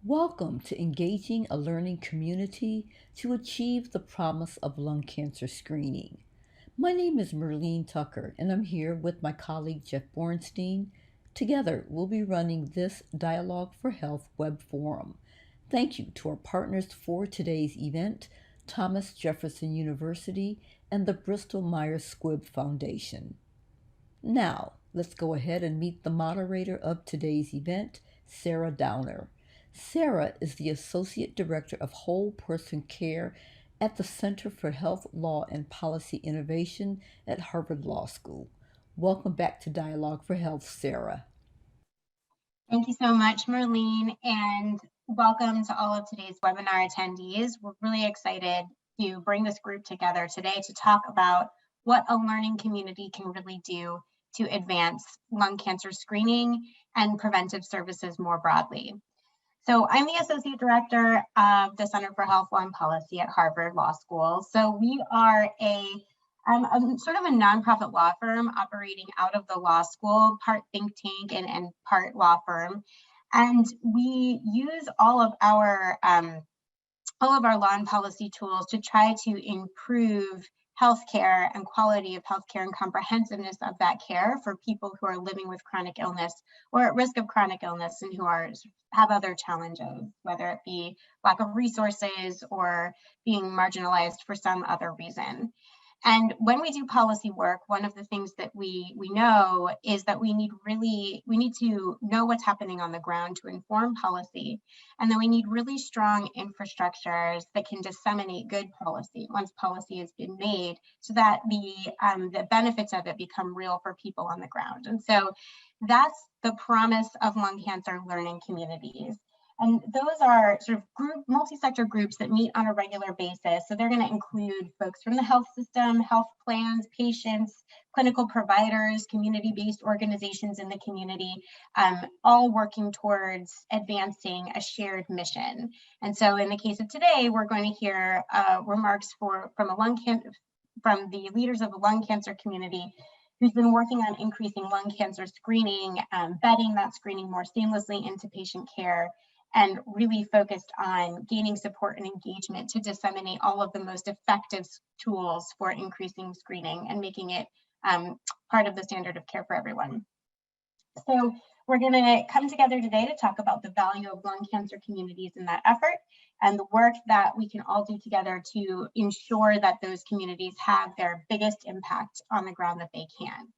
Welcome to Engaging a Learning Community to Achieve the Promise of Lung Cancer Screening. My name is Merlene Tucker, and I'm here with my colleague Jeff Bornstein. Together, we'll be running this Dialogue for Health web forum. Thank you to our partners for today's event, Thomas Jefferson University and the Bristol Myers Squibb Foundation. Now, let's go ahead and meet the moderator of today's event, Sarah Downer. Sarah is the Associate Director of Whole Person Care at the Center for Health Law and Policy Innovation at Harvard Law School. Welcome back to Dialogue for Health, Sarah. Thank you so much, Merlene, and welcome to all of today's webinar attendees. We're really excited to bring this group together today to talk about what a learning community can really do to advance lung cancer screening and preventive services more broadly. So I'm the Associate Director of the Center for Health Law and Policy at Harvard Law School. So we are a sort of a nonprofit law firm operating out of the law school, part think tank and part law firm. And we use all of our law and policy tools to try to improve healthcare and quality of healthcare and comprehensiveness of that care for people who are living with chronic illness or at risk of chronic illness and who have other challenges, whether it be lack of resources or being marginalized for some other reason. And when we do policy work, one of the things that we know is that we need to know what's happening on the ground to inform policy. And then we need really strong infrastructures that can disseminate good policy once policy has been made so that the benefits of it become real for people on the ground. And so that's the promise of lung cancer learning communities. And those are sort of multi-sector groups that meet on a regular basis. So they're going to include folks from the health system, health plans, patients, clinical providers, community-based organizations in the community, all working towards advancing a shared mission. And so in the case of today, we're going to hear remarks from the leaders of the lung cancer community who's been working on increasing lung cancer screening, bedding that screening more seamlessly into patient care, and really focused on gaining support and engagement to disseminate all of the most effective tools for increasing screening and making it part of the standard of care for everyone. So we're going to come together today to talk about the value of lung cancer communities in that effort and the work that we can all do together to ensure that those communities have their biggest impact on the ground that they can.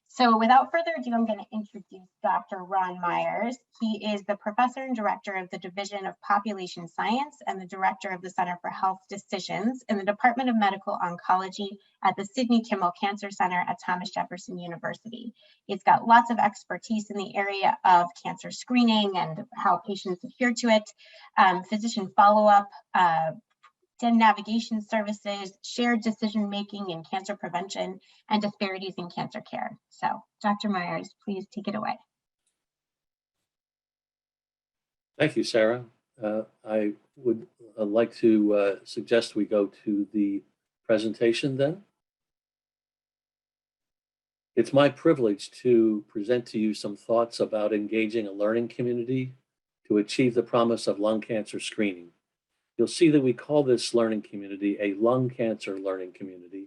So without further ado, I'm going to introduce Dr. Ron Myers. He is the professor and director of the Division of Population Science and the director of the Center for Health Decisions in the Department of Medical Oncology at the Sidney Kimmel Cancer Center at Thomas Jefferson University. He's got lots of expertise in the area of cancer screening and how patients adhere to it, physician follow-up, navigation services, shared decision-making in cancer prevention, and disparities in cancer care. So, Dr. Myers, please take it away. Thank you, Sarah. I would like to suggest we go to the presentation then. It's my privilege to present to you some thoughts about engaging a learning community to achieve the promise of lung cancer screening. You'll see that we call this learning community a lung cancer learning community.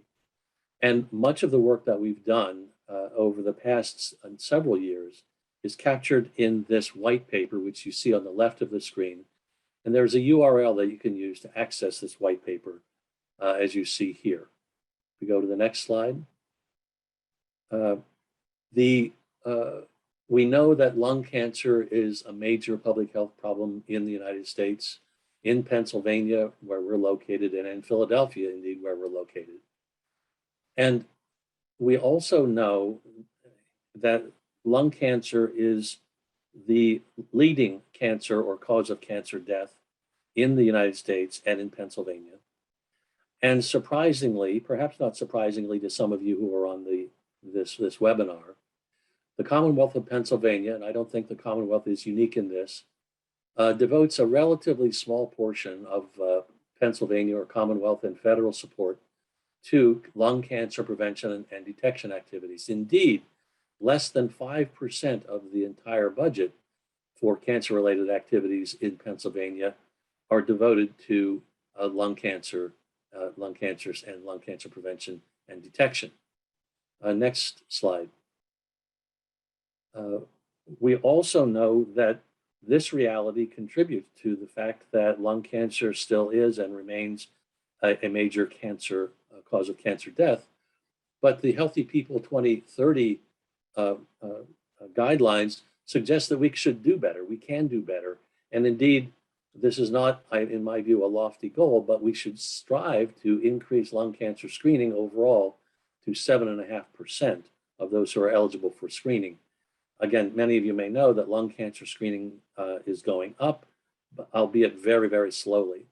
And much of the work that we've done over the past several years is captured in this white paper, which you see on the left of the screen. And there's a URL that you can use to access this white paper, as you see here. If we go to the next slide. We know that lung cancer is a major public health problem in the United States, in Pennsylvania, where we're located, and in Philadelphia, indeed, where we're located. And we also know that lung cancer is the leading cancer or cause of cancer death in the United States and in Pennsylvania. And surprisingly, perhaps not surprisingly to some of you who are on this webinar, the Commonwealth of Pennsylvania, and I don't think the Commonwealth is unique in this, devotes a relatively small portion of Pennsylvania or Commonwealth and federal support to lung cancer prevention and detection activities. Indeed, less than 5% of the entire budget for cancer-related activities in Pennsylvania are devoted to lung cancers and lung cancer prevention and detection. Next slide. We also know that this reality contributes to the fact that lung cancer still is and remains a major cancer cause of cancer death. But the Healthy People 2030 guidelines suggest that we should do better. We can do better. And indeed, this is not, in my view, a lofty goal, but we should strive to increase lung cancer screening overall to 7.5% of those who are eligible for screening. Again, many of you may know that lung cancer screening is going up, albeit very, very slowly.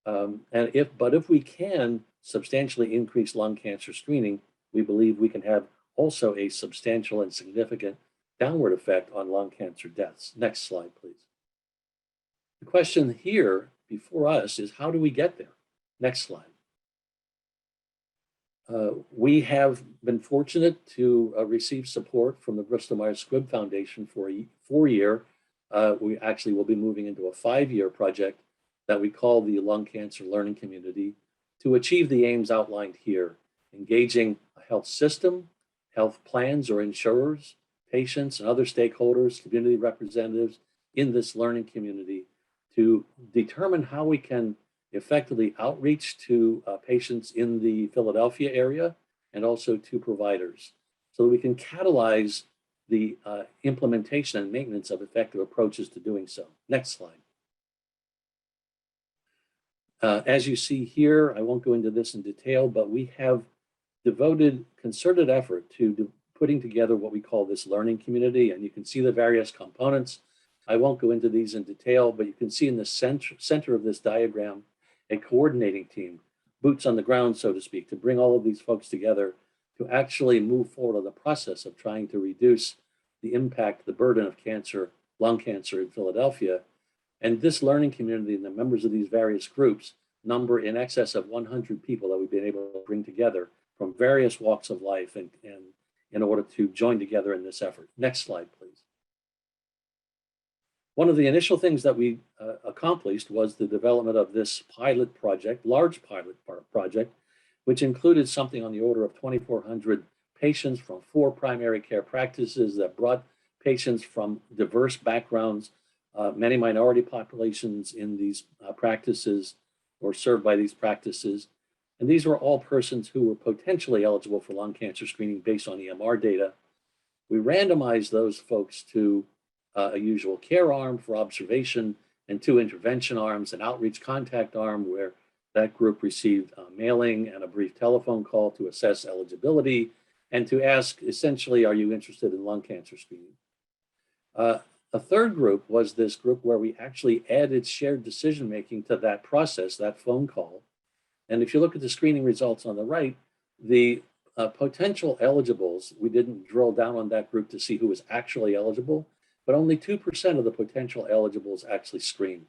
But if we can substantially increase lung cancer screening, we believe we can have also a substantial and significant downward effect on lung cancer deaths. Next slide, please. The question here before us is, how do we get there? Next slide. We have been fortunate to receive support from the Bristol Myers Squibb Foundation for a 4-year. We actually will be moving into a 5-year project that we call the Lung Cancer Learning Community to achieve the aims outlined here, engaging a health system, health plans or insurers, patients and other stakeholders, community representatives in this learning community to determine how we can effectively outreach to patients in the Philadelphia area and also to providers so that we can catalyze the implementation and maintenance of effective approaches to doing so. Next slide. As you see here, I won't go into this in detail, but we have devoted concerted effort to putting together what we call this learning community, and you can see the various components. I won't go into these in detail, but you can see in the center of this diagram a coordinating team, boots on the ground, so to speak, to bring all of these folks together to actually move forward on the process of trying to reduce the impact, the burden of cancer, lung cancer in Philadelphia. And this learning community and the members of these various groups number in excess of 100 people that we've been able to bring together from various walks of life and in order to join together in this effort. Next slide, please. One of the initial things that we accomplished was the development of this pilot project, large pilot project, which included something on the order of 2,400 patients from 4 primary care practices that brought patients from diverse backgrounds, many minority populations in these practices or served by these practices. And these were all persons who were potentially eligible for lung cancer screening based on EMR data. We randomized those folks to a usual care arm for observation and 2 intervention arms, an outreach contact arm where that group received a mailing and a brief telephone call to assess eligibility and to ask, essentially, are you interested in lung cancer screening? A third group was this group where we actually added shared decision-making to that process, that phone call. And if you look at the screening results on the right, the potential eligibles, we didn't drill down on that group to see who was actually eligible, but only 2% of the potential eligibles actually screened.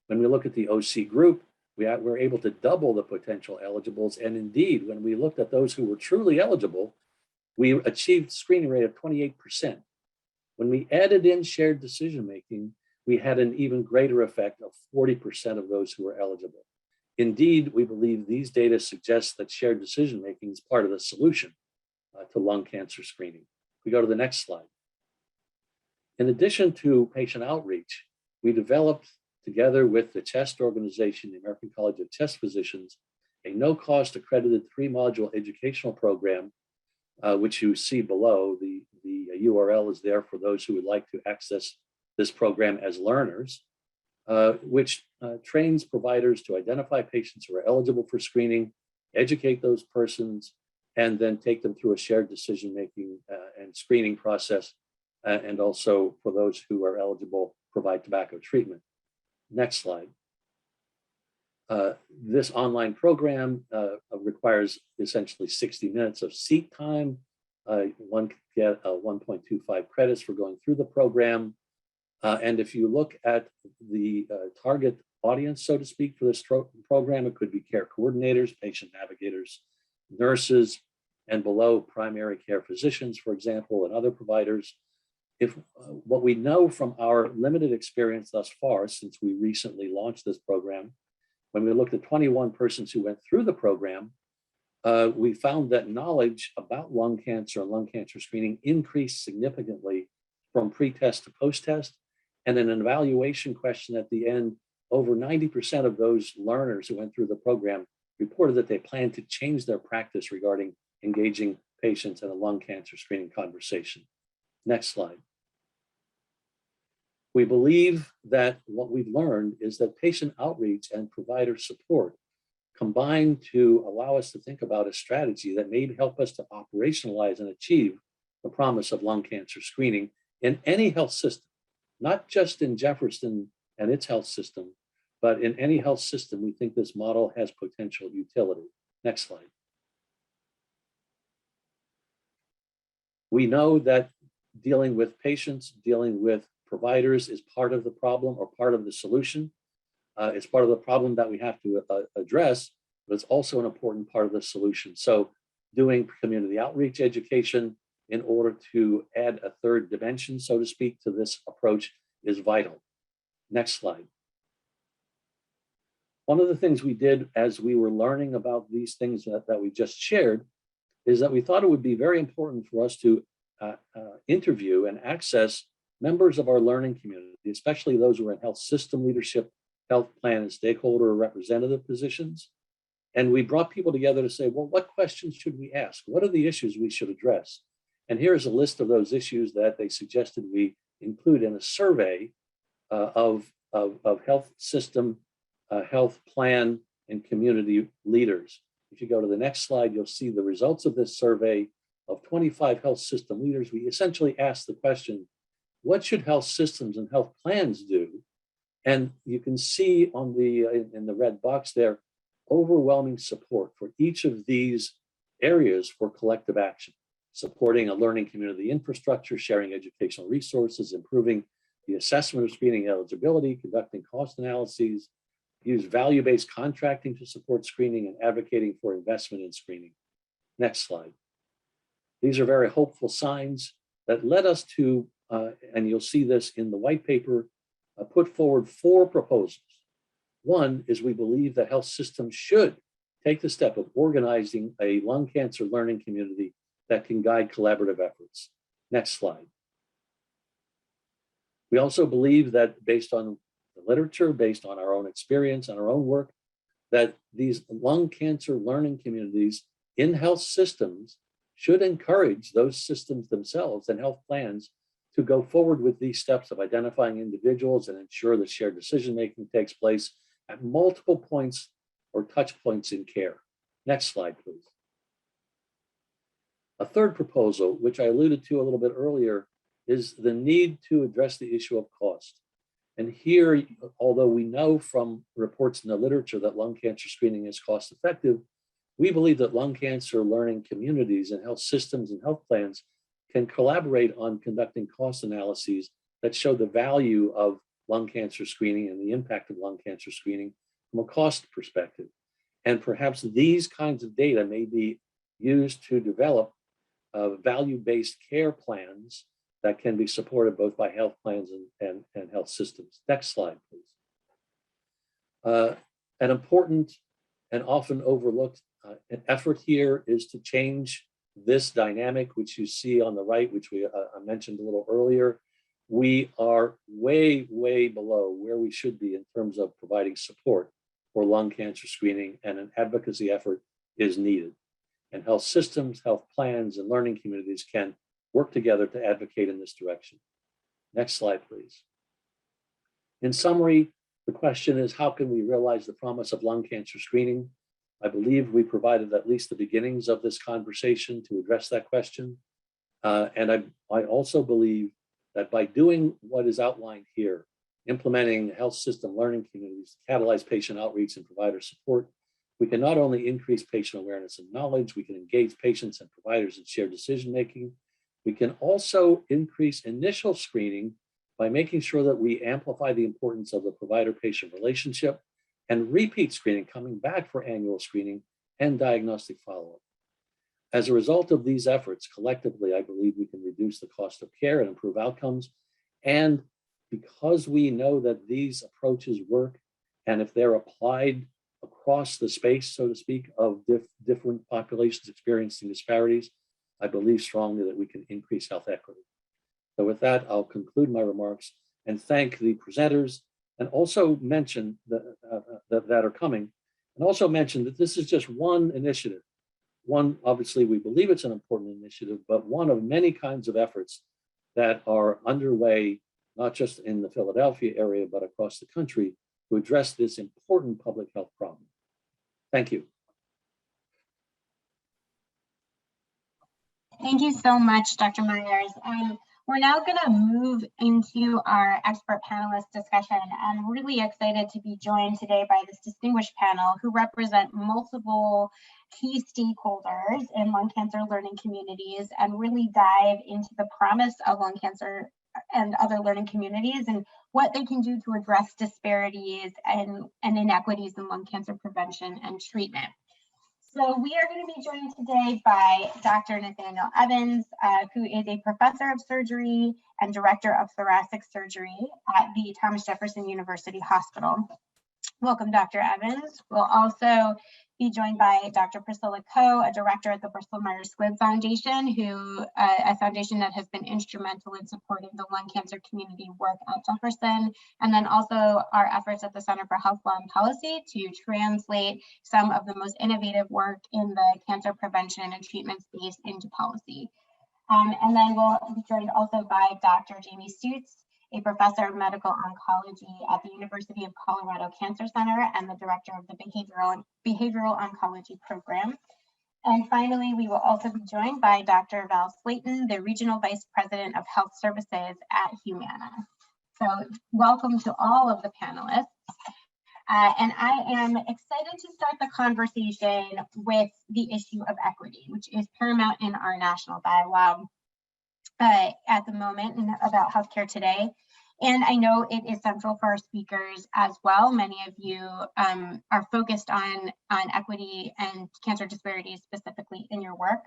When we look at the OC group, we were able to double the potential eligibles. And indeed, when we looked at those who were truly eligible, we achieved screening rate of 28%. When we added in shared decision-making, we had an even greater effect of 40% of those who were eligible. Indeed, we believe these data suggest that shared decision-making is part of the solution to lung cancer screening. We go to the next slide. In addition to patient outreach, we developed together with the CHEST organization, the American College of Chest Physicians, a no-cost accredited 3-module educational program, which you see below. The URL is there for those who would like to access this program as learners, which trains providers to identify patients who are eligible for screening, educate those persons, and then take them through a shared decision-making and screening process, and also for those who are eligible, provide tobacco treatment. Next slide. This online program requires essentially 60 minutes of seat time. One can get 1.25 credits for going through the program. And if you look at the target audience, so to speak, for this program, it could be care coordinators, patient navigators, nurses, and below primary care physicians, for example, and other providers. if what we know from our limited experience thus far, since we recently launched this program, when we looked at 21 persons who went through the program, we found that knowledge about lung cancer and lung cancer screening increased significantly from pre-test to post-test. And in an evaluation question at the end, over 90% of those learners who went through the program reported that they plan to change their practice regarding engaging patients in a lung cancer screening conversation. Next slide. We believe that what we've learned is that patient outreach and provider support combine to allow us to think about a strategy that may help us to operationalize and achieve the promise of lung cancer screening in any health system, not just in Jefferson and its health system, but in any health system. We think this model has potential utility. Next slide. We know that dealing with patients, dealing with providers is part of the problem or part of the solution. It's part of the problem that we have to address, but it's also an important part of the solution. So doing community outreach education in order to add a third dimension, so to speak, to this approach is vital. Next slide. One of the things we did as we were learning about these things that we just shared is that we thought it would be very important for us to interview and access members of our learning community, especially those who are in health system leadership, health plan and stakeholder representative positions. And we brought people together to say, well, what questions should we ask? What are the issues we should address? And here's a list of those issues that they suggested we include in a survey of health system, health plan, and community leaders. If you go to the next slide, you'll see the results of this survey of 25 health system leaders. We essentially asked the question, what should health systems and health plans do? And you can see on in the red box there, overwhelming support for each of these areas for collective action, supporting a learning community infrastructure, sharing educational resources, improving the assessment of screening eligibility, conducting cost analyses, use value-based contracting to support screening, and advocating for investment in screening. Next slide. These are very hopeful signs that led us to, and you'll see this in the white paper, put forward 4 proposals. One is we believe that health systems should take the step of organizing a lung cancer learning community that can guide collaborative efforts. Next slide. We also believe that based on the literature, based on our own experience and our own work, that these lung cancer learning communities in health systems should encourage those systems themselves and health plans to go forward with these steps of identifying individuals and ensure that shared decision-making takes place at multiple points or touch points in care. Next slide, please. A third proposal, which I alluded to a little bit earlier, is the need to address the issue of cost. And here, although we know from reports in the literature that lung cancer screening is cost effective, we believe that lung cancer learning communities and health systems and health plans can collaborate on conducting cost analyses that show the value of lung cancer screening and the impact of lung cancer screening from a cost perspective. And perhaps these kinds of data may be used to develop value-based care plans that can be supported both by health plans and health systems. Next slide, please. An important and often overlooked an effort here is to change this dynamic, which you see on the right, which I mentioned a little earlier. We are way, way below where we should be in terms of providing support for lung cancer screening, and an advocacy effort is needed. And health systems, health plans, and learning communities can work together to advocate in this direction. Next slide, please. In summary, the question is, how can we realize the promise of lung cancer screening? I believe we provided at least the beginnings of this conversation to address that question. And I also believe that by doing what is outlined here, implementing health system learning communities to catalyze patient outreach and provider support, we can not only increase patient awareness and knowledge, we can engage patients and providers in shared decision-making. We can also increase initial screening by making sure that we amplify the importance of the provider-patient relationship, and repeat screening, coming back for annual screening and diagnostic follow-up. As a result of these efforts, collectively, I believe we can reduce the cost of care and improve outcomes. And because we know that these approaches work, and if they're applied across the space, so to speak, of different populations experiencing disparities, I believe strongly that we can increase health equity. So with that, I'll conclude my remarks and thank the presenters, and also mention that are coming, and also mention that this is just one initiative. One, obviously, we believe it's an important initiative, but one of many kinds of efforts that are underway, not just in the Philadelphia area, but across the country to address this important public health problem. Thank you. Thank you so much, Dr. Myers. We're now going to move into our expert panelist discussion. I'm really excited to be joined today by this distinguished panel who represent multiple key stakeholders in lung cancer learning communities and really dive into the promise of lung cancer and other learning communities and what they can do to address disparities and inequities in lung cancer prevention and treatment. So we are going to be joined today by Dr. Nathaniel Evans, who is a professor of surgery and director of thoracic surgery at the Thomas Jefferson University Hospital. Welcome, Dr. Evans. We'll also be joined by Dr. Priscilla Coe, a director at the Bristol Myers Squibb Foundation, a foundation that has been instrumental in supporting the lung cancer community work at Jefferson, and then also our efforts at the Center for Health Law and Policy to translate some of the most innovative work in the cancer prevention and treatment space into policy. And then we'll be joined also by Dr. Jamie Stutz, a professor of medical oncology at the University of Colorado Cancer Center and the director of the Behavioral Oncology Program. And finally, we will also be joined by Dr. Val Slayton, the Regional Vice President of Health Services at Humana. So welcome to all of the panelists. And I am excited to start the conversation with the issue of equity, which is paramount in our national dialogue at the moment and about healthcare today. And I know it is central for our speakers as well. Many of you are focused on equity and cancer disparities specifically in your work.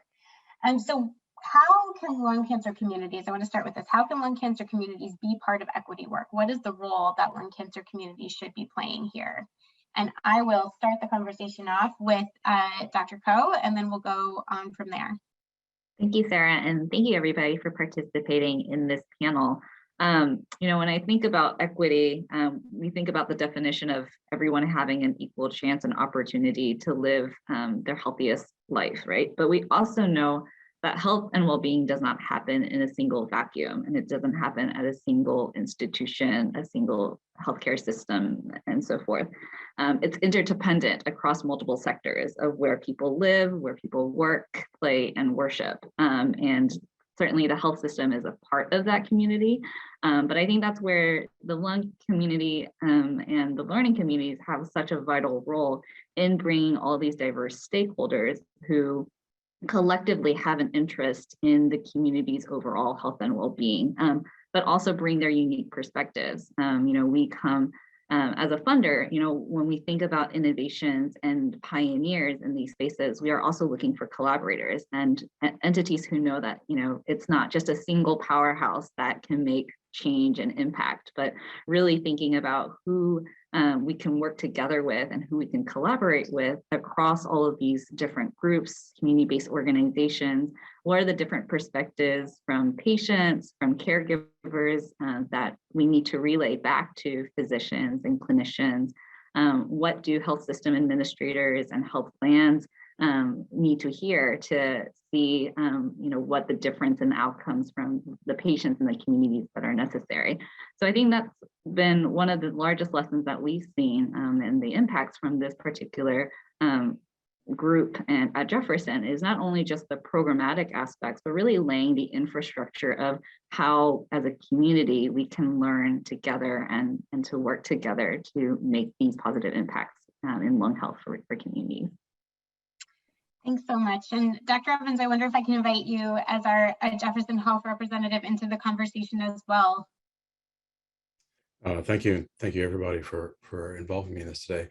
And so how can lung cancer communities, I want to start with this, how can lung cancer communities be part of equity work? What is the role that lung cancer communities should be playing here? And I will start the conversation off with Dr. Coe, and then we'll go on from there. Thank you, Sarah, and thank you everybody for participating in this panel. When I think about equity, we think about the definition of everyone having an equal chance and opportunity to live their healthiest life, right? But we also know that health and well-being does not happen in a single vacuum, and it doesn't happen at a single institution, a single healthcare system, and so forth. It's interdependent across multiple sectors of where people live, where people work, play, and worship. And certainly the health system is a part of that community. But I think that's where the lung community and the learning communities have such a vital role in bringing all these diverse stakeholders who collectively have an interest in the community's overall health and well-being, but also bring their unique perspectives. We come as a funder, when we think about innovations and pioneers in these spaces, we are also looking for collaborators and entities who know that, it's not just a single powerhouse that can make change and impact, but really thinking about who we can work together with and who we can collaborate with across all of these different groups, community-based organizations. What are the different perspectives from patients, from caregivers that we need to relay back to physicians and clinicians? What do health system administrators and health plans need to hear to see, what the difference in outcomes from the patients and the communities that are necessary. So I think that's been one of the largest lessons that we've seen and the impacts from this particular group and at Jefferson is not only just the programmatic aspects, but really laying the infrastructure of how as a community we can learn together and to work together to make these positive impacts in lung health for communities. Thanks so much. And Dr. Evans, I wonder if I can invite you as our Jefferson Health representative into the conversation as well. Thank you. Thank you everybody for involving me in this today.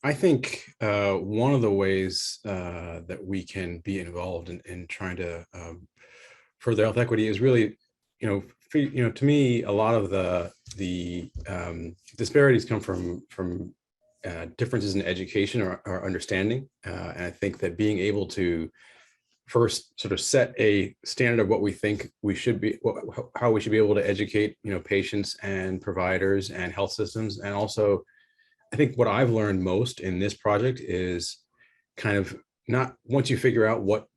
I think one of the ways that we can be involved in trying to further health equity is really, to me, a lot of the disparities come from differences in education or understanding, and I think that being able to first sort of set a standard of what we think we should be, how we should be able to educate, patients and providers and health systems. And also, I think what I've learned most in this project is kind of not, once you figure out what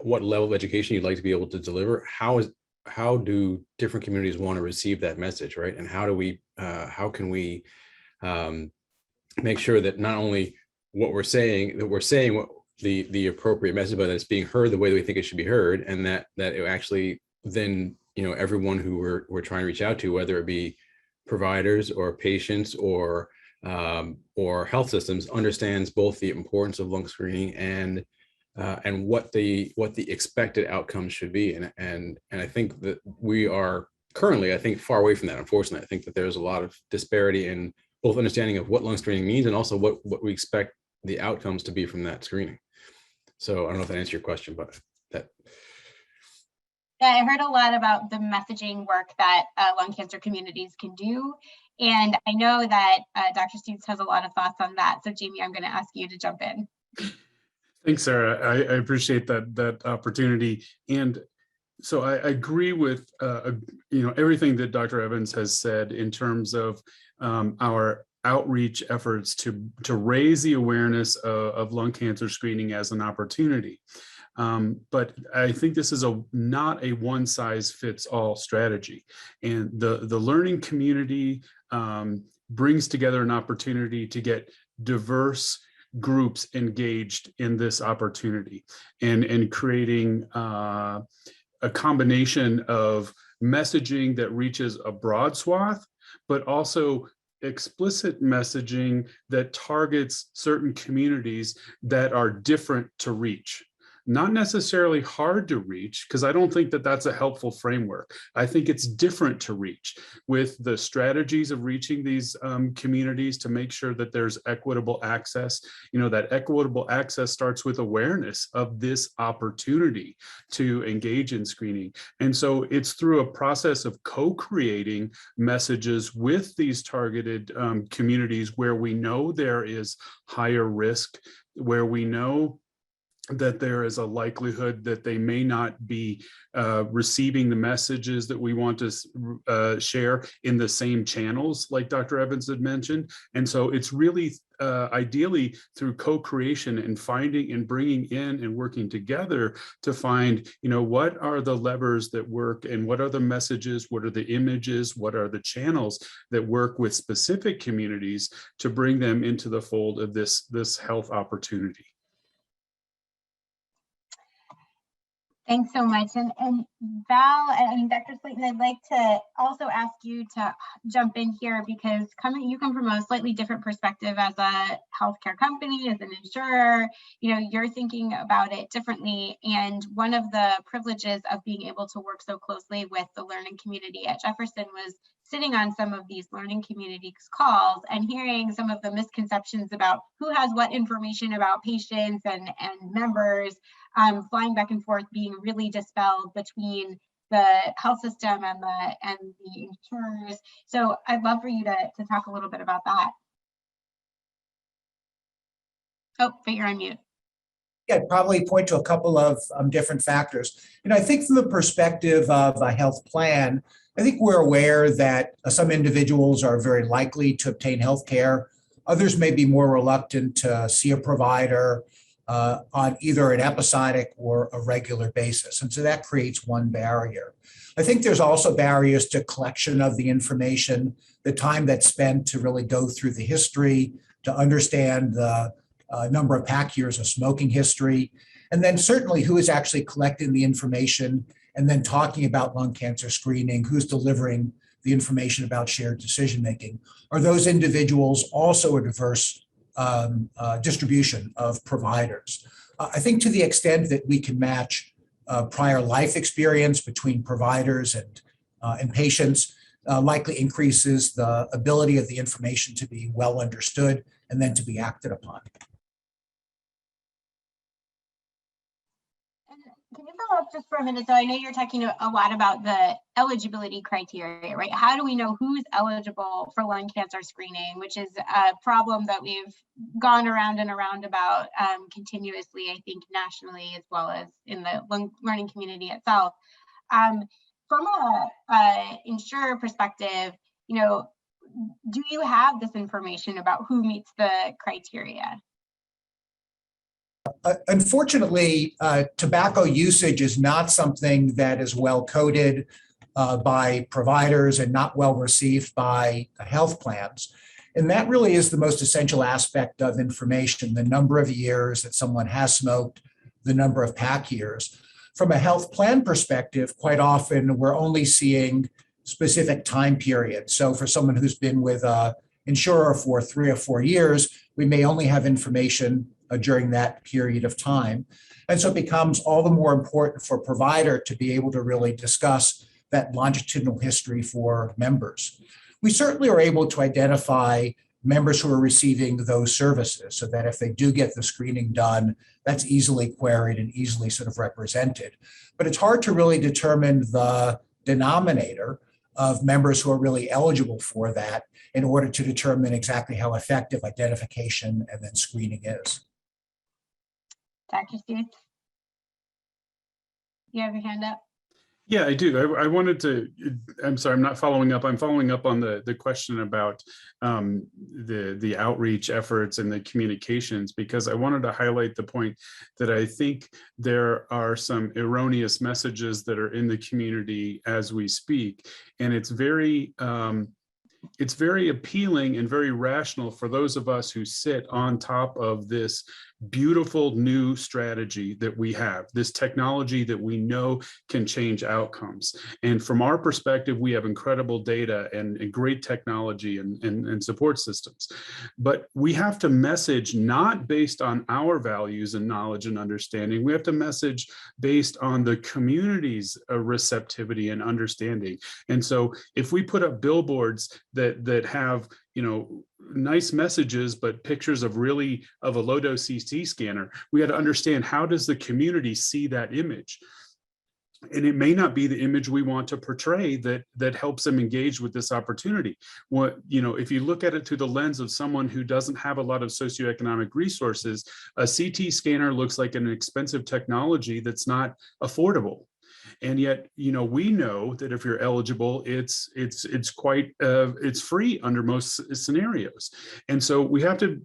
level of education you'd like to be able to deliver, how do different communities want to receive that message, right? And how can we make sure that not only we're saying what the appropriate message, but that it's being heard the way that we think it should be heard, and that it actually then, everyone who we're trying to reach out to, whether it be providers or patients or health systems, understands both the importance of lung screening and what the expected outcomes should be. And I think that we are currently, I think, far away from that. Unfortunately, I think that there's a lot of disparity in both understanding of what lung screening means and also what we expect the outcomes to be from that screening. So I don't know if that answers your question, but that. Yeah, I heard a lot about the messaging work that lung cancer communities can do. And I know that Dr. Steves has a lot of thoughts on that. So Jamie, I'm going to ask you to jump in. Thanks, Sarah. I appreciate that opportunity. And so I agree with everything that Dr. Evans has said in terms of our outreach efforts to raise the awareness of lung cancer screening as an opportunity. But I think this is not a one-size-fits-all strategy. And the learning community brings together an opportunity to get diverse groups engaged in this opportunity and creating a combination of messaging that reaches a broad swath, but also explicit messaging that targets certain communities that are different to reach. Not necessarily hard to reach, because I don't think that that's a helpful framework. I think it's different to reach with the strategies of reaching these communities to make sure that there's equitable access. That equitable access starts with awareness of this opportunity to engage in screening. And so it's through a process of co-creating messages with these targeted communities where we know there is higher risk, where we know that there is a likelihood that they may not be receiving the messages that we want to share in the same channels, like Dr. Evans had mentioned. And so it's really ideally through co-creation and finding and bringing in and working together to find, what are the levers that work and what are the messages, what are the images, what are the channels that work with specific communities to bring them into the fold of this health opportunity. Thanks so much. And Val, Dr. Slayton, I'd like to also ask you to jump in here because you come from a slightly different perspective as a healthcare company, as an insurer. You're thinking about it differently. And one of the privileges of being able to work so closely with the learning community at Jefferson was sitting on some of these learning communities calls and hearing some of the misconceptions about who has what information about patients and members, flying back and forth, being really dispelled between the health system and the insurers. So I'd love for you to talk a little bit about that. Oh, but you're on mute. Yeah, I'd probably point to a couple of different factors. I think from the perspective of a health plan, I think we're aware that some individuals are very likely to obtain health care. Others may be more reluctant to see a provider on either an episodic or a regular basis. And so that creates one barrier. I think there's also barriers to collection of the information, the time that's spent to really go through the history, to understand the number of pack years of smoking history, and then certainly who is actually collecting the information and then talking about lung cancer screening, who's delivering the information about shared decision-making. Are those individuals also a diverse distribution of providers? I think to the extent that we can match prior life experience between providers and patients, likely increases the ability of the information to be well understood and then to be acted upon. Can you follow up just for a minute? So I know you're talking a lot about the eligibility criteria, right? How do we know who's eligible for lung cancer screening, which is a problem that we've gone around and around about continuously, I think, nationally, as well as in the learning community itself. From a insurer perspective, you know, do you have this information about who meets the criteria? Unfortunately, tobacco usage is not something that is well coded by providers and not well received by health plans. And that really is the most essential aspect of information, the number of years that someone has smoked, the number of pack years. From a health plan perspective, quite often we're only seeing specific time periods. So for someone who's been with an insurer for 3 or 4 years, we may only have information during that period of time. And so it becomes all the more important for a provider to be able to really discuss that longitudinal history for members. We certainly are able to identify members who are receiving those services so that if they do get the screening done, that's easily queried and easily sort of represented. But it's hard to really determine the denominator of members who are really eligible for that in order to determine exactly how effective identification and then screening is. Dr. Stutz, you have your hand up? Yeah, I do. I wanted to, I'm sorry, I'm not following up. I'm following up on the question about the outreach efforts and the communications, because I wanted to highlight the point that I think there are some erroneous messages that are in the community as we speak. And it's very appealing and very rational for those of us who sit on top of this beautiful new strategy that we have, this technology that we know can change outcomes. And from our perspective, we have incredible data and great technology and support systems. But we have to message not based on our values and knowledge and understanding. We have to message based on the community's receptivity and understanding. And so if we put up billboards that have, you know, nice messages, but pictures of a low-dose CT scanner, we got to understand, how does the community see that image? And it may not be the image we want to portray that helps them engage with this opportunity. What, you know, if you look at it through the lens of someone who doesn't have a lot of socioeconomic resources, a CT scanner looks like an expensive technology that's not affordable. And yet, you know, we know that if you're eligible, it's quite it's free under most scenarios. And so we have to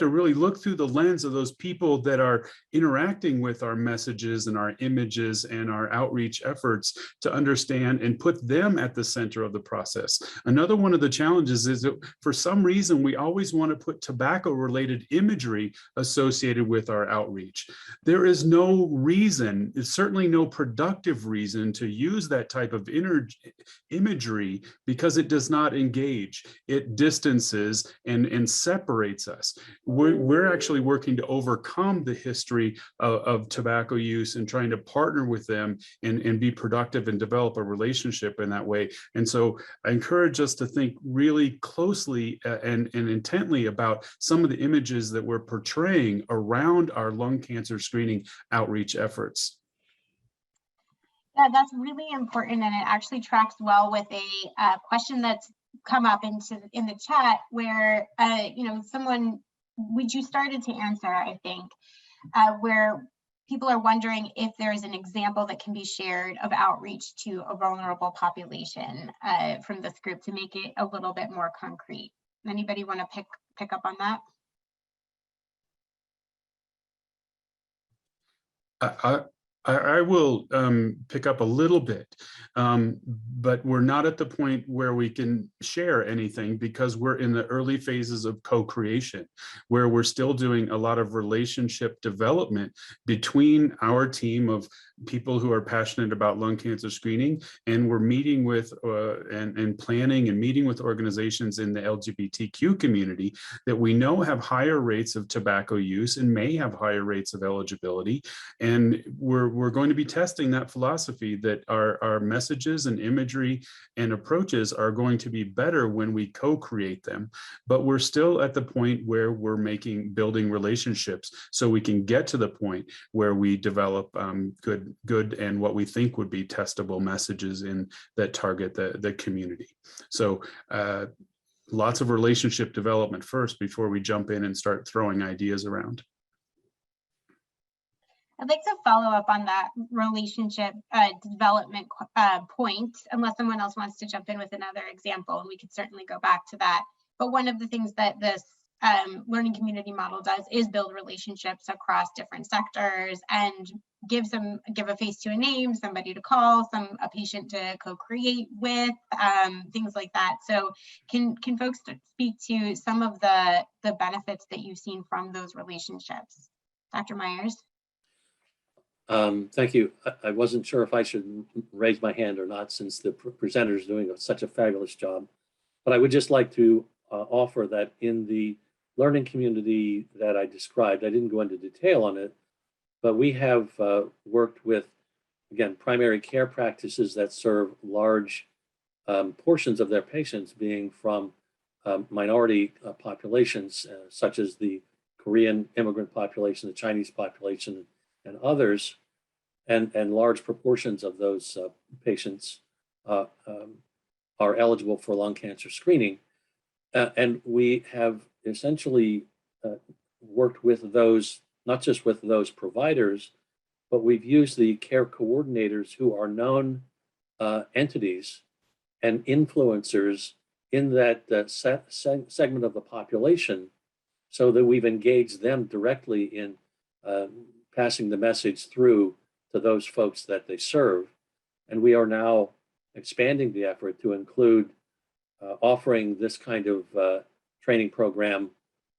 really look through the lens of those people that are interacting with our messages and our images and our outreach efforts to understand and put them at the center of the process. Another one of the challenges is that for some reason we always want to put tobacco related imagery associated with our outreach. There is no reason, it's certainly no productive reason to use that type of imagery, because it does not engage. It distances and separates us. We're actually working to overcome the history of tobacco use and trying to partner with them and be productive and develop a relationship in that way. And so I encourage us to think really closely and intently about some of the images that we're portraying around our lung cancer screening outreach efforts. Yeah, that's really important, and it actually tracks well with a question that's come up in the chat where you know, someone, which you started to answer, I think, where people are wondering if there is an example that can be shared of outreach to a vulnerable population from this group to make it a little bit more concrete. Anybody want to pick up on that? I will pick up a little bit, but we're not at the point where we can share anything because we're in the early phases of co-creation, where we're still doing a lot of relationship development between our team of people who are passionate about lung cancer screening, and we're meeting with and planning and meeting with organizations in the LGBTQ community that we know have higher rates of tobacco use and may have higher rates of eligibility. And we're going to be testing that philosophy that our messages and imagery and approaches are going to be better when we co-create them. But we're still at the point where we're building relationships so we can get to the point where we develop good and what we think would be testable messages that target the community. So lots of relationship development first before we jump in and start throwing ideas around. I'd like to follow up on that relationship development point, unless someone else wants to jump in with another example, and we could certainly go back to that. But one of the things that this learning community model does is build relationships across different sectors and give a face to a name, somebody to call, a patient to co-create with, things like that. So can folks speak to some of the benefits that you've seen from those relationships? Dr. Myers? Thank you. I wasn't sure if I should raise my hand or not, since the presenter is doing such a fabulous job. But I would just like to offer that in the learning community that I described, I didn't go into detail on it, but we have worked with, again, primary care practices that serve large portions of their patients being from minority populations, such as the Korean immigrant population, the Chinese population, and others, and large proportions of those patients are eligible for lung cancer screening. And we have essentially worked with those, not just with those providers, but we've used the care coordinators who are known entities and influencers in that segment of the population, so that we've engaged them directly in passing the message through to those folks that they serve. And we are now expanding the effort to include offering this kind of training program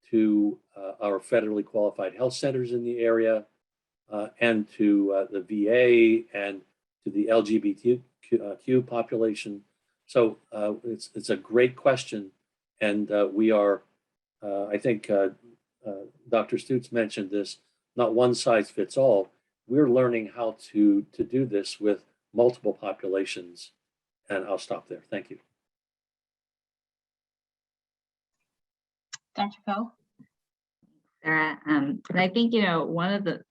to our federally qualified health centers in the area, and to the VA, and to the LGBTQ population. So it's a great question, and we are, I think Dr. Stutz mentioned this, not one size fits all. We're learning how to do this with multiple populations, and I'll stop there. Thank you. Dr. Ko? Sarah, and I think, one of the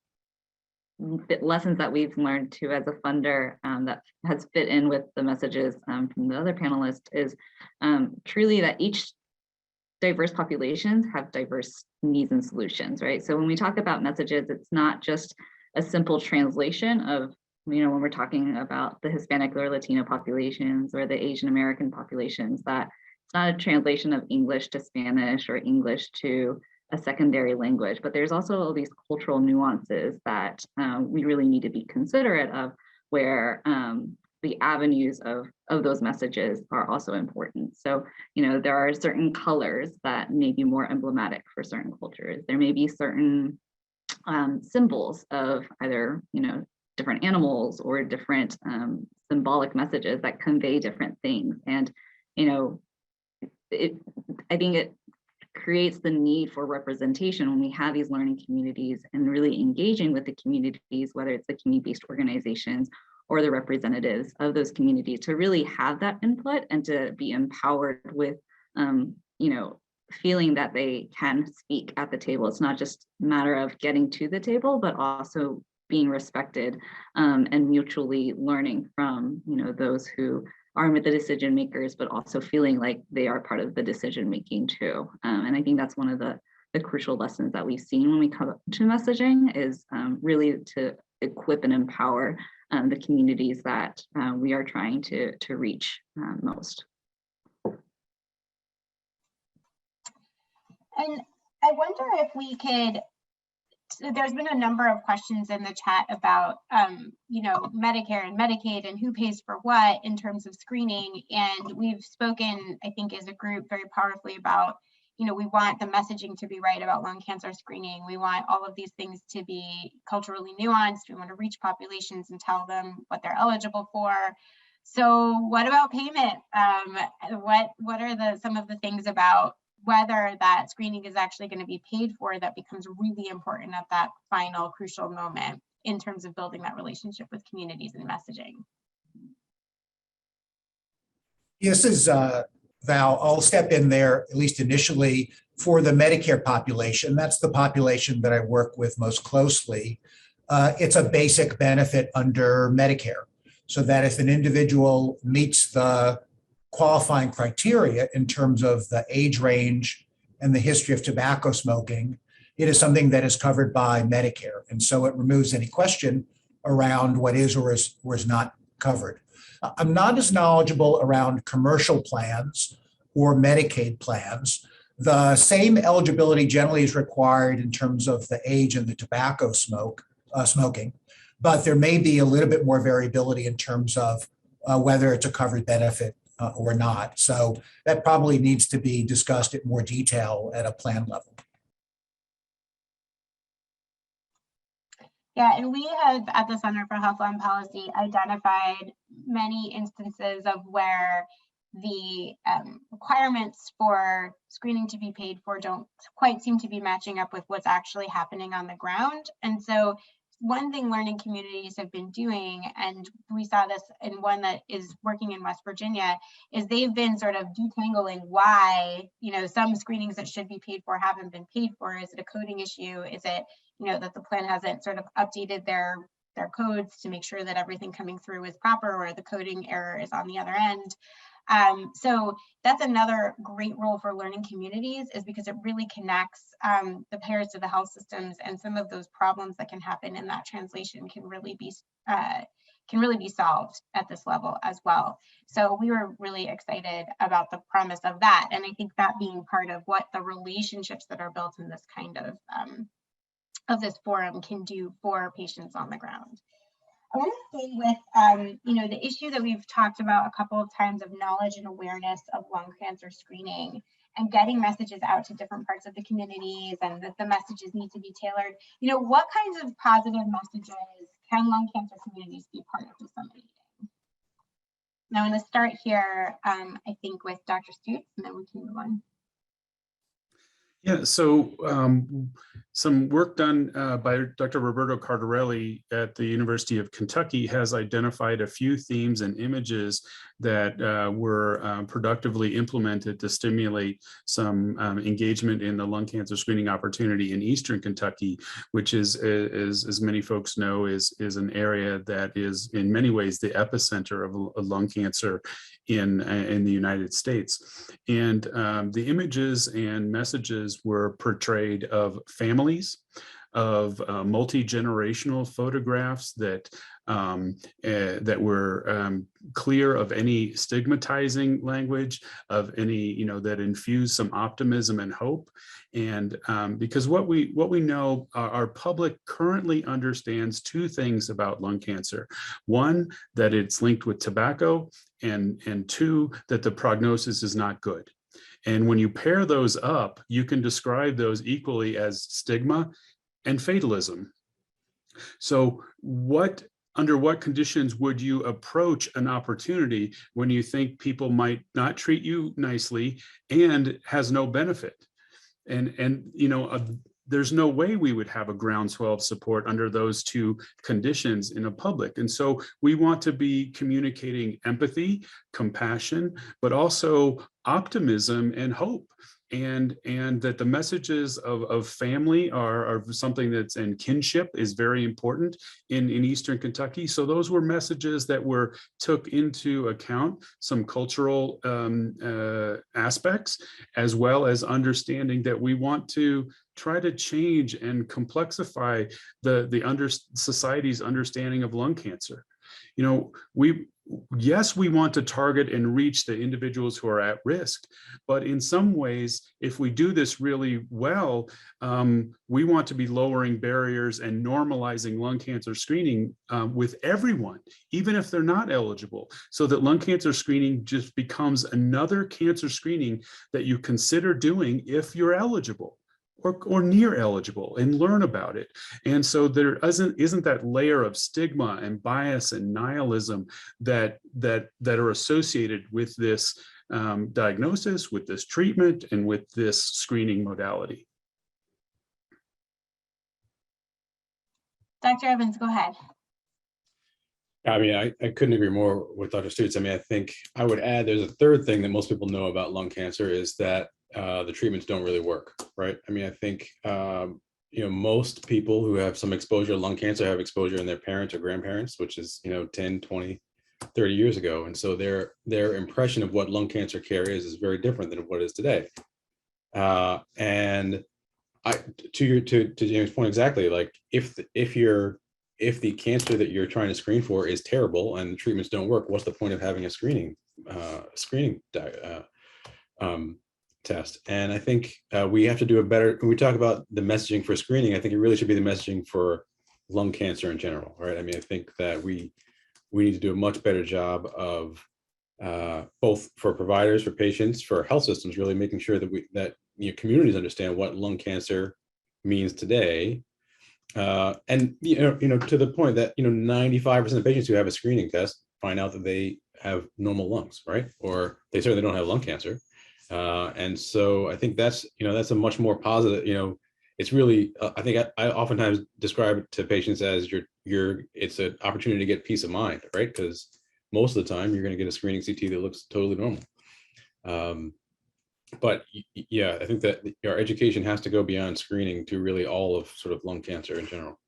lessons that we've learned too as a funder that has fit in with the messages from the other panelists is truly that each diverse populations have diverse needs and solutions, right? So when we talk about messages, it's not just a simple translation of, when we're talking about the Hispanic or Latino populations or the Asian American populations, that it's not a translation of English to Spanish or English to a secondary language, but there's also all these cultural nuances that we really need to be considerate of, where the avenues of those messages are also important. So, there are certain colors that may be more emblematic for certain cultures. There may be certain symbols of either, different animals or different symbolic messages that convey different things. And, I think it creates the need for representation when we have these learning communities, and really engaging with the communities, whether it's the community-based organizations or the representatives of those communities, to really have that input and to be empowered with, feeling that they can speak at the table. It's not just a matter of getting to the table, but also being respected and mutually learning from, those who are the decision makers, but also feeling like they are part of the decision making too. And I think that's one of the crucial lessons that we've seen when we come to messaging, is really to equip and empower the communities that we are trying to reach most. And I wonder if we could, there's been a number of questions in the chat about, Medicare and Medicaid and who pays for what in terms of screening. And we've spoken, I think, as a group very powerfully about, we want the messaging to be right about lung cancer screening. We want all of these things to be culturally nuanced. We want to reach populations and tell them what they're eligible for. So what about payment? What are some of the things about whether that screening is actually going to be paid for that becomes really important at that final crucial moment in terms of building that relationship with communities and messaging? This is Val. I'll step in there, at least initially, for the Medicare population. That's the population that I work with most closely. It's a basic benefit under Medicare, so that if an individual meets the qualifying criteria in terms of the age range and the history of tobacco smoking, it is something that is covered by Medicare. And so it removes any question around what is or is not covered. I'm not as knowledgeable around commercial plans or Medicaid plans. The same eligibility generally is required in terms of the age and the tobacco smoking, but there may be a little bit more variability in terms of whether it's a covered benefit or not. So that probably needs to be discussed in more detail at a plan level. Yeah, and we have at the Center for Health Law and Policy identified many instances of where the requirements for screening to be paid for don't quite seem to be matching up with what's actually happening on the ground. And so one thing learning communities have been doing, and we saw this in one that is working in West Virginia, is they've been sort of detangling why, some screenings that should be paid for haven't been paid for. Is it a coding issue? Is it, that the plan hasn't sort of updated their codes to make sure that everything coming through is proper, or the coding error is on the other end? So that's another great role for learning communities, is because it really connects the payers to the health systems, and some of those problems that can happen in that translation can really be solved at this level as well. So we were really excited about the premise of that, and I think that being part of what the relationships that are built in this kind of this forum can do for patients on the ground. I want to stay with, the issue that we've talked about a couple of times of knowledge and awareness of lung cancer screening and getting messages out to different parts of the communities, and that the messages need to be tailored. What kinds of positive messages can lung cancer communities be part of disseminating? Now I'm going to start here, I think, with Dr. Stutes, and then we can move on. Yeah, so some work done by Dr. Roberto Cardarelli at the University of Kentucky has identified a few themes and images that were productively implemented to stimulate some engagement in the lung cancer screening opportunity in Eastern Kentucky, which is, as many folks know, is an area that is in many ways the epicenter of lung cancer in the United States. And the images and messages were portrayed of families, of multi-generational photographs that were clear of any stigmatizing language, of any that infused some optimism and hope. And because what we know, our public currently understands two things about lung cancer: one, that it's linked with tobacco, and two, that the prognosis is not good. And when you pair those up, you can describe those equally as stigma and fatalism. So under what conditions would you approach an opportunity when you think people might not treat you nicely and has no benefit? And there's no way we would have a groundswell of support under those two conditions in a public. And so we want to be communicating empathy, compassion, but also optimism and hope. And that the messages of family are something that's, and kinship is very important in Eastern Kentucky. So those were messages that took into account some cultural aspects, as well as understanding that we want to try to change and complexify the society's understanding of lung cancer. yes, we want to target and reach the individuals who are at risk, but in some ways, if we do this really well, we want to be lowering barriers and normalizing lung cancer screening with everyone, even if they're not eligible, so that lung cancer screening just becomes another cancer screening that you consider doing if you're eligible. Or near eligible, and learn about it. And so there isn't that layer of stigma and bias and nihilism that are associated with this diagnosis, with this treatment, and with this screening modality. Dr. Evans, go ahead. I mean, I couldn't agree more with Dr. Stutes. I mean, I think I would add there's a third thing that most people know about lung cancer is that the treatments don't really work, right? I mean, I think, most people who have some exposure to lung cancer have exposure in their parents or grandparents, which is, 10, 20, 30 years ago. And so their impression of what lung cancer care is very different than what it is today. And to James' point exactly, like if the cancer that you're trying to screen for is terrible and the treatments don't work, what's the point of having a screening test? And I think we have to do a better, when we talk about the messaging for screening, I think it really should be the messaging for lung cancer in general, right? I mean, I think that we need to do a much better job of both for providers, for patients, for health systems, really making sure that communities understand what lung cancer means today. And to the point that 95% of patients who have a screening test find out that they have normal lungs, right? Or they certainly don't have lung cancer. And so I think that's a much more positive, it's really, I think I oftentimes describe it to patients as it's an opportunity to get peace of mind, right? Because most of the time you're going to get a screening CT that looks totally normal. But yeah, I think that our education has to go beyond screening to really all of sort of lung cancer in general.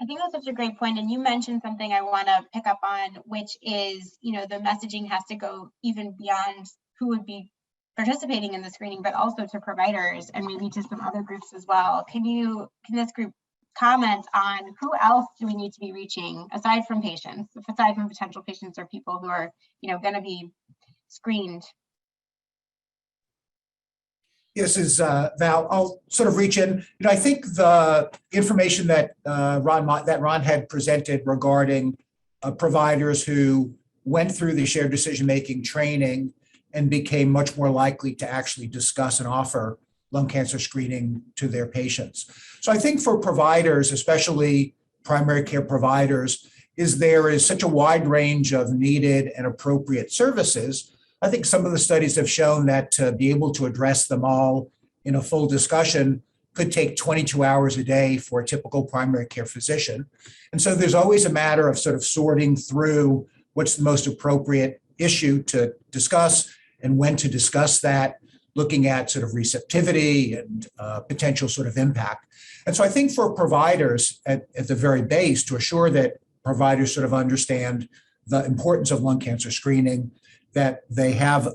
I think that's such a great point. And you mentioned something I want to pick up on, which is, the messaging has to go even beyond who would be participating in the screening, but also to providers and maybe to some other groups as well. Can this group comment on who else do we need to be reaching aside from patients, aside from potential patients or people who are, going to be screened? This is Val. I'll sort of reach in. I think the information that Ron had presented regarding providers who went through the shared decision-making training and became much more likely to actually discuss and offer lung cancer screening to their patients. So I think for providers, especially primary care providers, there is such a wide range of needed and appropriate services. I think some of the studies have shown that to be able to address them all in a full discussion could take 22 hours a day for a typical primary care physician. And so there's always a matter of sort of sorting through what's the most appropriate issue to discuss and when to discuss that, looking at sort of receptivity and potential sort of impact. And so I think for providers at the very base, to assure that providers sort of understand the importance of lung cancer screening, that they have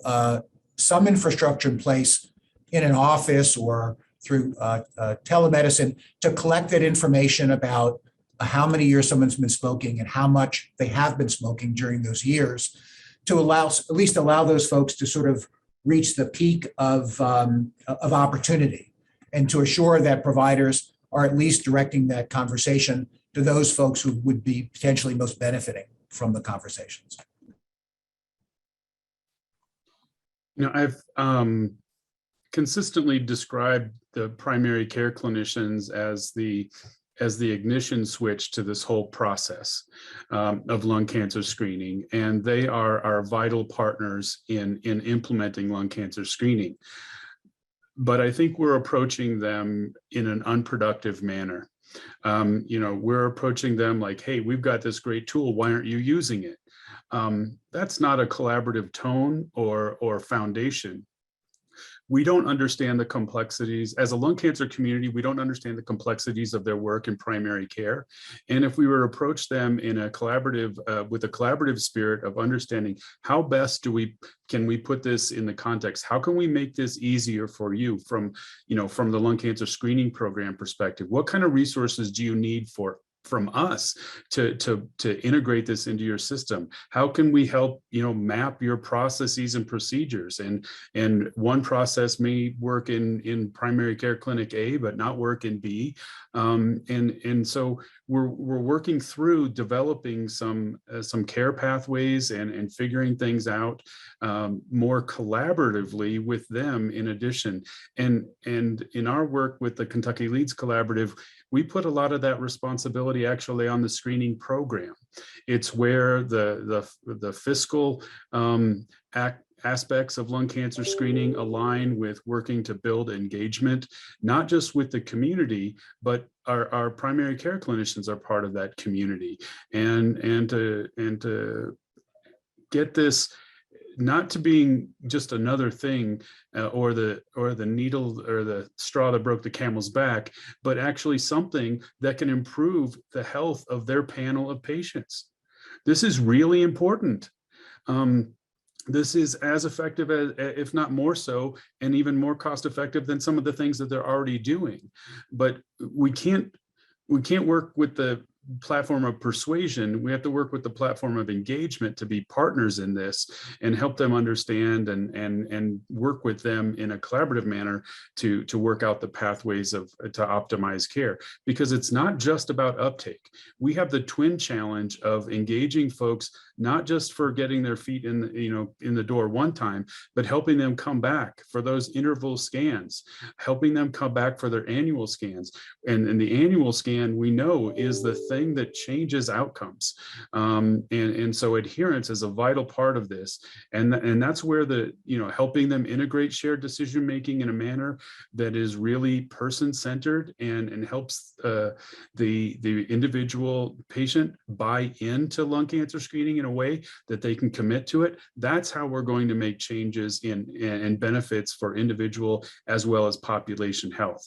some infrastructure in place in an office or through telemedicine to collect that information about how many years someone's been smoking and how much they have been smoking during those years, to at least allow those folks to sort of reach the peak of opportunity, and to assure that providers are at least directing that conversation to those folks who would be potentially most benefiting from the conversations. I've consistently described the primary care clinicians as the ignition switch to this whole process of lung cancer screening, and they are our vital partners in implementing lung cancer screening. But I think we're approaching them in an unproductive manner. We're approaching them like, hey, we've got this great tool, why aren't you using it? That's not a collaborative tone or foundation. We don't understand the complexities. As a lung cancer community, we don't understand the complexities of their work in primary care. And if we were to approach them in a collaborative, with a collaborative spirit of understanding how best can we put this in the context? How can we make this easier for you from the lung cancer screening program perspective? What kind of resources do you need for from us to integrate this into your system? How can we help, map your processes and procedures? And one process may work in primary care clinic A, but not work in B. And so we're working through developing some care pathways and figuring things out more collaboratively with them in addition. And in our work with the Kentucky Leads Collaborative, we put a lot of that responsibility actually on the screening program. It's where the fiscal aspects of lung cancer screening align with working to build engagement, not just with the community, but our primary care clinicians are part of that community. And to get this not to being just another thing or the needle or the straw that broke the camel's back, but actually something that can improve the health of their panel of patients. This is really important. This is as effective as, if not more so, and even more cost effective than some of the things that they're already doing. But we can't work with the platform of persuasion. We have to work with the platform of engagement to be partners in this and help them understand and work with them in a collaborative manner to work out the pathways to optimize care, because it's not just about uptake. We have the twin challenge of engaging folks, not just for getting their feet in the door one time, but helping them come back for those interval scans, helping them come back for their annual scans. And the annual scan, we know, is the thing that changes outcomes. And so adherence is a vital part of this. And that's where helping them integrate shared decision making in a manner that is really person-centered and helps the individual patient buy into lung cancer screening in a way that they can commit to it. That's how we're going to make changes in benefits for individual as well as population health.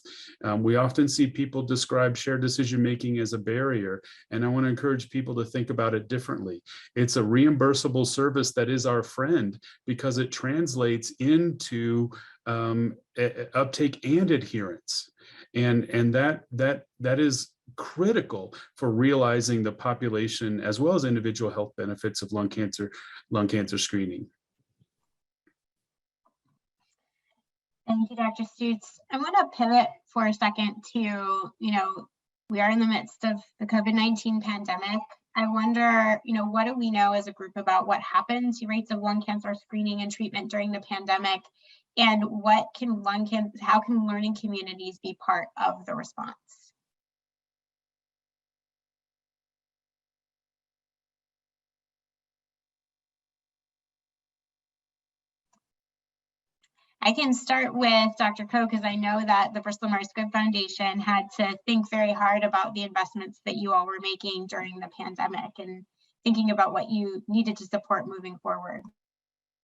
We often see people describe shared decision making as a barrier, and I want to encourage people to think about it differently. It's a reimbursable service that is our friend because it translates into uptake and adherence, and that is critical for realizing the population as well as individual health benefits of lung cancer screening. Thank you, Dr. Stutes. I want to pivot for a second to, we are in the midst of the COVID-19 pandemic. I wonder, what do we know as a group about what happened to rates of lung cancer screening and treatment during the pandemic, and how can learning communities be part of the response? I can start with Dr. Koh, because I know that the Bristol Myers Squibb Foundation had to think very hard about the investments that you all were making during the pandemic and thinking about what you needed to support moving forward.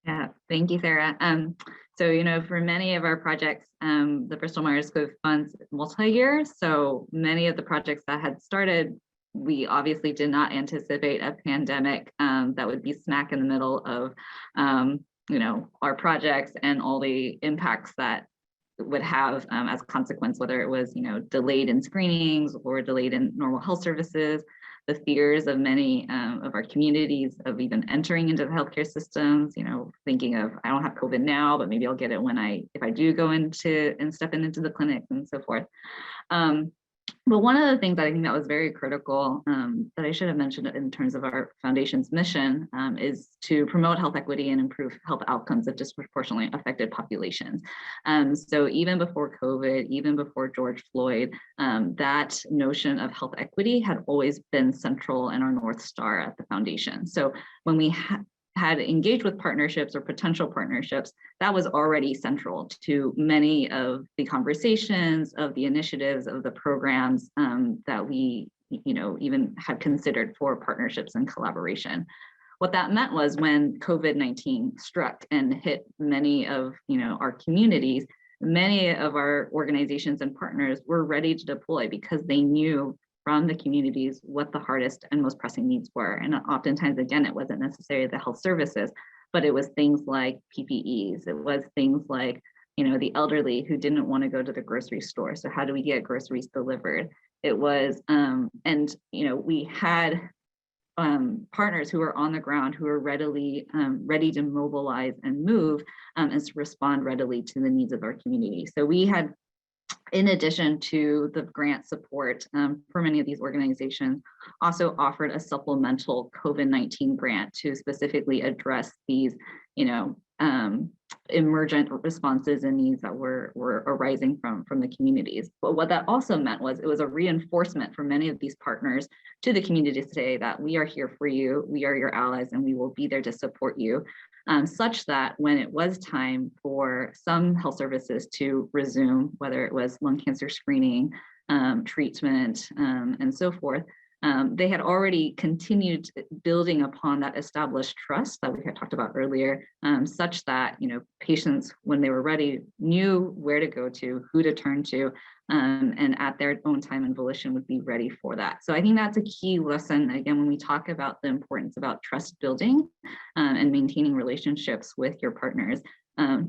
Yeah, thank you, Sarah. So, for many of our projects, the Bristol Myers Squibb Fund's multi-year. So many of the projects that had started, we obviously did not anticipate a pandemic that would be smack in the middle of our projects and all the impacts that would have as a consequence, whether it was, delayed in screenings or delayed in normal health services, the fears of many of our communities of even entering into the healthcare systems, thinking of, I don't have COVID now, but maybe I'll get it if I do go into and step into the clinic and so forth. But one of the things that I think that was very critical that I should have mentioned in terms of our foundation's mission is to promote health equity and improve health outcomes of disproportionately affected populations. So even before COVID, even before George Floyd, that notion of health equity had always been central in our North Star at the foundation. So when we had engaged with partnerships or potential partnerships, that was already central to many of the conversations, of the initiatives, of the programs that we, even had considered for partnerships and collaboration. What that meant was when COVID-19 struck and hit many of, our communities, many of our organizations and partners were ready to deploy because they knew from the communities what the hardest and most pressing needs were. And oftentimes, again, it wasn't necessarily the health services, but it was things like PPEs. It was things like, the elderly who didn't want to go to the grocery store. So how do we get groceries delivered? It was, and we had partners who were on the ground who were ready to mobilize and move and to respond readily to the needs of our community. So we had, in addition to the grant support for many of these organizations, also offered a supplemental COVID-19 grant to specifically address these, emergent responses and needs that were arising from the communities. But what that also meant was it was a reinforcement for many of these partners to the community to say that we are here for you, we are your allies, and we will be there to support you. Such that when it was time for some health services to resume, whether it was lung cancer screening, treatment, and so forth, they had already continued building upon that established trust that we had talked about earlier, such that patients, when they were ready, knew where to go to, who to turn to, and at their own time and volition would be ready for that. So I think that's a key lesson, again, when we talk about the importance about trust building and maintaining relationships with your partners,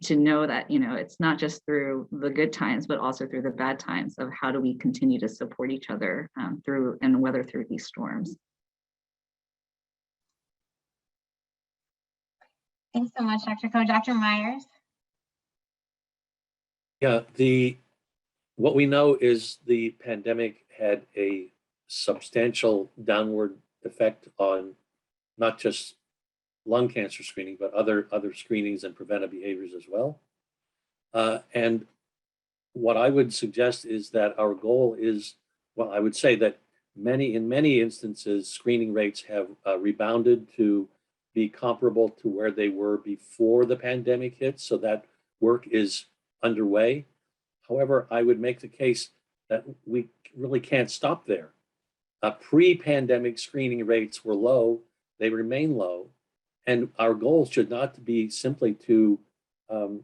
to know that it's not just through the good times, but also through the bad times of how do we continue to support each other through and weather through these storms. Thanks so much, Dr. Ko. Dr. Myers? Yeah, what we know is the pandemic had a substantial downward effect on not just lung cancer screening, but other screenings and preventive behaviors as well. And what I would suggest is that our goal is, well, I would say that in many instances, screening rates have rebounded to be comparable to where they were before the pandemic hit. So that work is underway. However, I would make the case that we really can't stop there. Pre-pandemic screening rates were low, they remain low, and our goal should not be simply to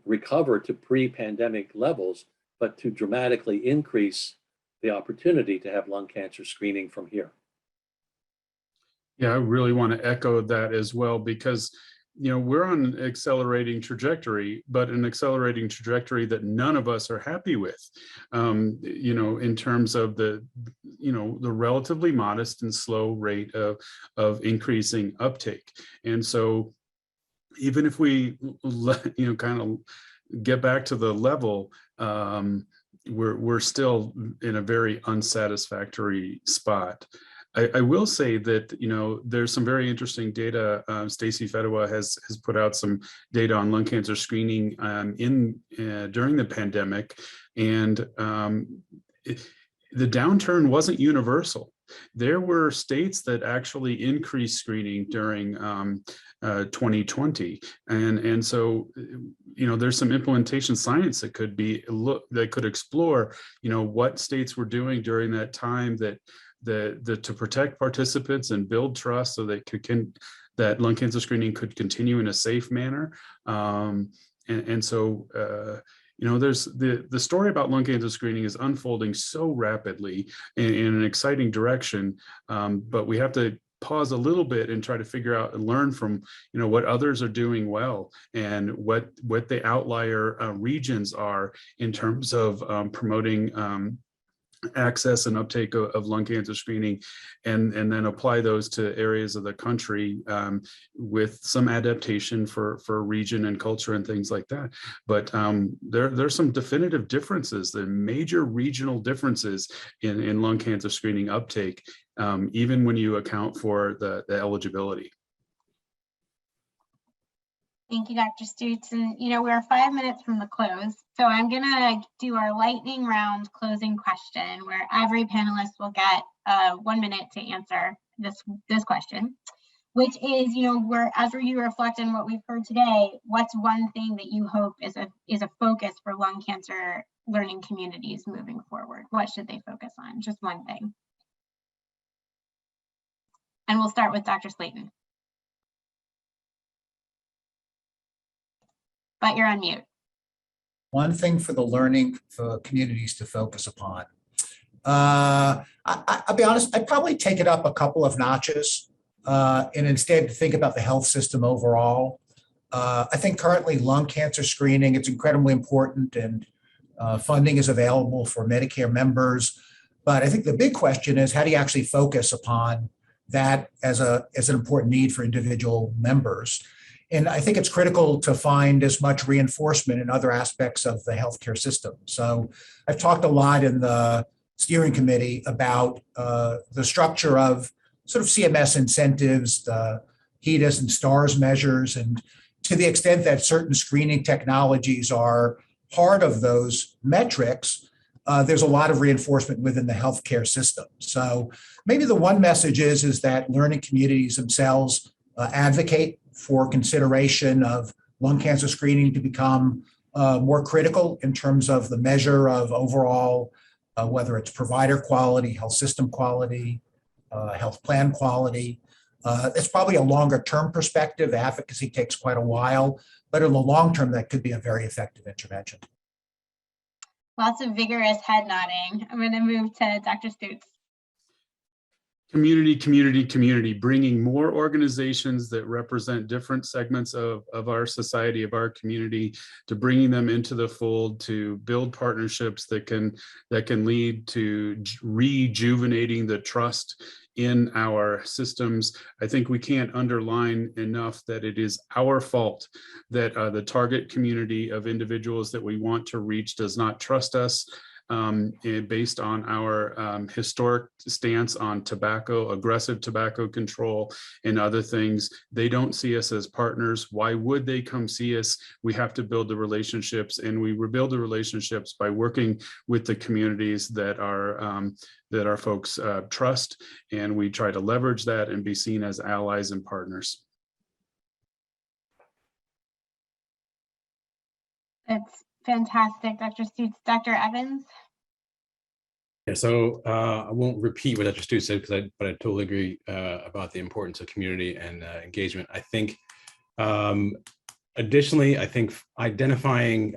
recover to pre-pandemic levels, but to dramatically increase the opportunity to have lung cancer screening from here. Yeah, I really want to echo that as well, because we're on an accelerating trajectory, but an accelerating trajectory that none of us are happy with, in terms of the relatively modest and slow rate of increasing uptake. And so even if we, kind of get back to the level, we're still in a very unsatisfactory spot. I will say that, there's some very interesting data. Stacey Fedwa has put out some data on lung cancer screening during the pandemic, and the downturn wasn't universal. There were states that actually increased screening during 2020, and so there's some implementation science that could explore what states were doing during that time to protect participants and build trust so that lung cancer screening could continue in a safe manner. So there's the story about lung cancer screening is unfolding so rapidly in an exciting direction, but we have to pause a little bit and try to figure out and learn from what others are doing well and what the outlier regions are in terms of promoting access and uptake of lung cancer screening, and then apply those to areas of the country with some adaptation for region and culture and things like that. But there's some definitive differences, the major regional differences in lung cancer screening uptake, even when you account for the eligibility. Thank you, Dr. Stutes. And we're 5 minutes from the close, so I'm gonna do our lightning round closing question, where every panelist will get 1 minute to answer this question, which is, as you reflect on what we've heard today, what's one thing that you hope is a focus for lung cancer learning communities moving forward? What should they focus on? Just one thing. And we'll start with Dr. Slayton. But you're on mute. One thing for the learning for communities to focus upon. I'll be honest, I'd probably take it up a couple of notches and instead think about the health system overall. I think currently lung cancer screening, it's incredibly important, and funding is available for Medicare members. But I think the big question is, how do you actually focus upon that as an important need for individual members? And I think it's critical to find as much reinforcement in other aspects of the healthcare system. So I've talked a lot in the steering committee about the structure of sort of CMS incentives, the HEDIS and STARS measures, and to the extent that certain screening technologies are part of those metrics, there's a lot of reinforcement within the healthcare system. So maybe the one message is that learning communities themselves advocate for consideration of lung cancer screening to become more critical in terms of the measure of overall, whether it's provider quality, health system quality, health plan quality. It's probably a longer term perspective. Advocacy takes quite a while, but in the long term, that could be a very effective intervention. Lots of vigorous head nodding. I'm going to move to Dr. Stutes. Community, community, community, bringing more organizations that represent different segments of our society, of our community, to bringing them into the fold, to build partnerships that can lead to rejuvenating the trust in our systems. I think we can't underline enough that it is our fault that the target community of individuals that we want to reach does not trust us. Based on our historic stance on tobacco, aggressive tobacco control, and other things. They don't see us as partners. Why would they come see us? We have to build the relationships, and we rebuild the relationships by working with the communities that our folks trust, and we try to leverage that and be seen as allies and partners. That's fantastic, Dr. Stutes. Dr. Evans? Yeah, so I won't repeat what Dr. Stutes said, but I totally agree about the importance of community and engagement. I think additionally, I think identifying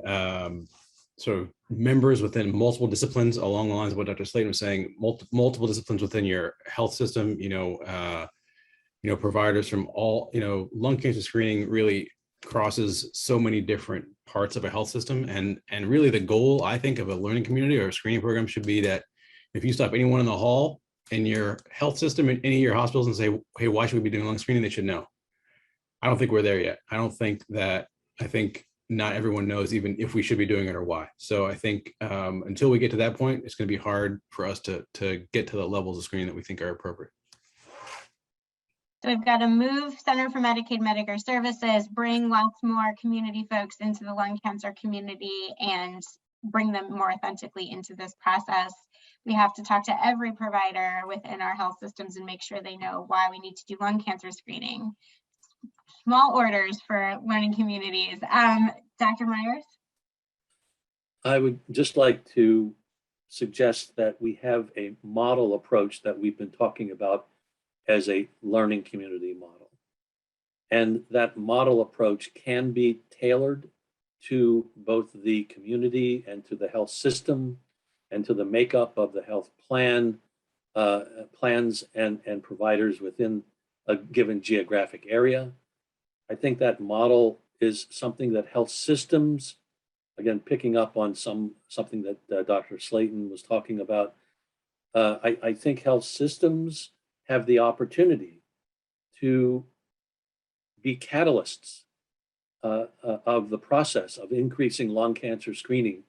sort of members within multiple disciplines along the lines of what Dr. Slayton was saying, multiple disciplines within your health system, providers from all, lung cancer screening really crosses so many different parts of a health system. And really the goal, I think, of a learning community or a screening program should be that if you stop anyone in the hall in your health system in any of your hospitals and say, hey, why should we be doing lung screening? They should know. I don't think we're there yet. I think not everyone knows even if we should be doing it or why. So I think until we get to that point, it's going to be hard for us to get to the levels of screening that we think are appropriate. So we've got to move Center for Medicaid Medicare Services, bring lots more community folks into the lung cancer community and bring them more authentically into this process. We have to talk to every provider within our health systems and make sure they know why we need to do lung cancer screening. Small orders for learning communities. Dr. Myers? I would just like to suggest that we have a model approach that we've been talking about as a learning community model. And that model approach can be tailored to both the community and to the health system and to the makeup of the health plans and providers within a given geographic area. I think that model is something that health systems, again, picking up on something that Dr. Slayton was talking about, I think health systems have the opportunity to be catalysts of the process of increasing lung cancer screening,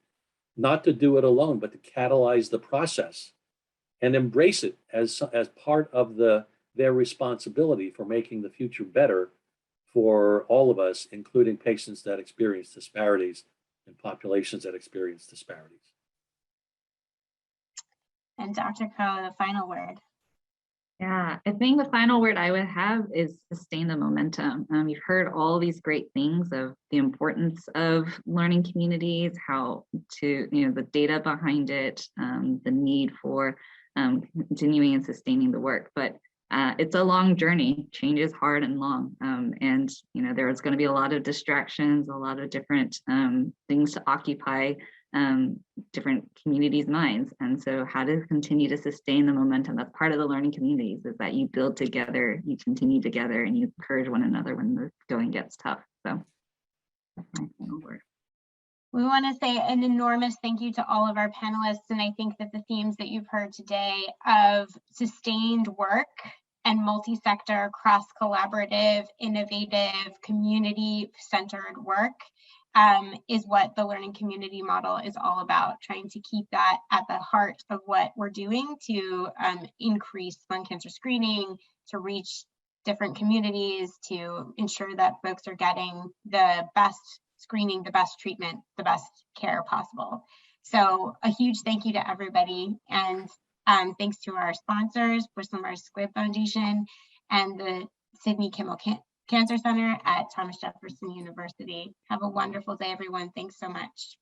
not to do it alone, but to catalyze the process and embrace it as part of their responsibility for making the future better for all of us, including patients that experience disparities and populations that experience disparities. And Dr. Koh, the final word. Yeah, I think the final word I would have is sustain the momentum. You've heard all these great things of the importance of learning communities, how to, the data behind it, the need for continuing and sustaining the work. But it's a long journey. Change is hard and long. And, there's going to be a lot of distractions, a lot of different things to occupy different communities' minds. And so how to continue to sustain the momentum, that's part of the learning communities, is that you build together, you continue together, and you encourage one another when the going gets tough. So that's my final word. We want to say an enormous thank you to all of our panelists. And I think that the themes that you've heard today of sustained work and multi-sector, cross-collaborative, innovative, community-centered work is what the learning community model is all about, trying to keep that at the heart of what we're doing to increase lung cancer screening, to reach different communities, to ensure that folks are getting the best screening, the best treatment, the best care possible. So a huge thank you to everybody. And thanks to our sponsors, Bristol Myers Squibb Foundation and the Sidney Kimmel Cancer Center at Thomas Jefferson University. Have a wonderful day, everyone. Thanks so much.